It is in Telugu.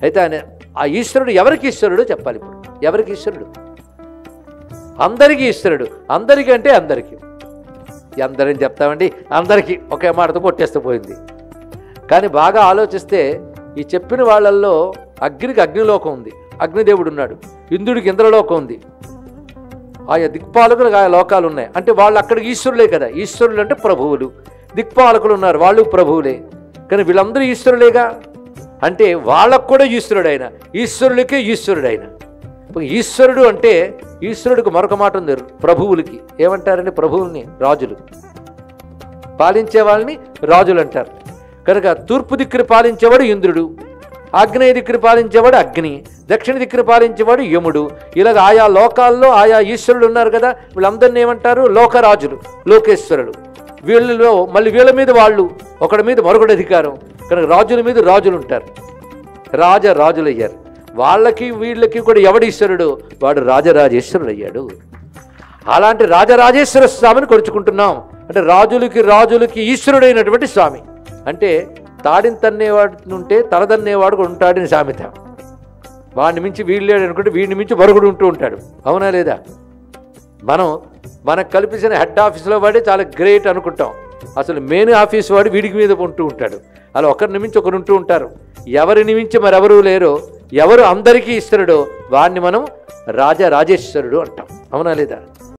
అయితే ఆయన ఆ ఈశ్వరుడు ఎవరికి ఈశ్వరుడు చెప్పాలి. ఇప్పుడు ఎవరికి ఈశ్వరుడు? అందరికీ ఈశ్వరుడు. అందరికీ అంటే అందరికీ. అందరని చెప్తామండి, అందరికీ ఒకే మాటతో కొట్టేస్తూ పోయింది. కానీ బాగా ఆలోచిస్తే ఈ చెప్పిన వాళ్ళల్లో అగ్నికి అగ్నిలోకం ఉంది, అగ్నిదేవుడు ఉన్నాడు. ఇంద్రుడికి ఇంద్రలోకం ఉంది. ఆయా దిక్పాలకులకు ఆయా లోకాలు ఉన్నాయి. అంటే వాళ్ళు అక్కడికి ఈశ్వరులే కదా. ఈశ్వరులు అంటే ప్రభువులు. దిక్పాలకులు ఉన్నారు, వాళ్ళు ప్రభువులే. కానీ వీళ్ళందరూ ఈశ్వరులేగా. అంటే వాళ్ళకు కూడా ఈశ్వరుడు ఆయన, ఈశ్వరులకే ఈశ్వరుడు ఆయన. ఈశ్వరుడు అంటే ఈశ్వరుడికి మరొక మాట ఉంది, ప్రభువులకి ఏమంటారండి? ప్రభువుల్ని రాజులు, పాలించే వాళ్ళని రాజులు అంటారు. కనుక తూర్పు దిక్కుని పాలించేవాడు ఇంద్రుడు, ఆగ్నేయ దిక్కుని పాలించేవాడు అగ్ని, దక్షిణ దిక్కుని పాలించేవాడు యముడు. ఇలాగ ఆయా లోకాల్లో ఆయా ఈశ్వరులు ఉన్నారు కదా. వీళ్ళందరినీ ఏమంటారు? లోకరాజులు, లోకేశ్వరులు. వీళ్ళలో మళ్ళీ వీళ్ళ మీద వాళ్ళు, ఒకడి మీద మరొకటి అధికారం. కనుక రాజుల మీద రాజులు ఉంటారు, రాజులు అయ్యారు. వాళ్ళకి వీళ్ళకి కూడా ఎవడు ఈశ్వరుడు? వాడు రాజరాజేశ్వరుడు అయ్యాడు. అలాంటి రాజరాజేశ్వర స్వామిని కొలుచుకుంటున్నాం. అంటే రాజులకి ఈశ్వరుడైనటువంటి స్వామి. అంటే తాడిని తన్నేవాడు ఉంటే తలదన్నేవాడు కూడా ఉంటాడని సామెత. వాడిని మించి వీళ్ళు లేడు అనుకుంటే వీడిని మించి మరొకడు ఉంటూ ఉంటాడు. అవునా లేదా? మనకు కల్పించిన హెడ్ ఆఫీస్లో వాడే చాలా గ్రేట్ అనుకుంటాం. అసలు మెయిన్ ఆఫీస్ వాడు వీడికి మీద ఉంటూ ఉంటాడు. అలా ఒకరిని మించి ఒకరు ఉంటూ ఉంటారు. ఎవరిని మించి మరెవరూ లేరో, ఎవరు అందరికీ ఈశ్వరుడో వాడిని మనం రాజరాజేశ్వరుడు అంటాం. అవునా లేదా?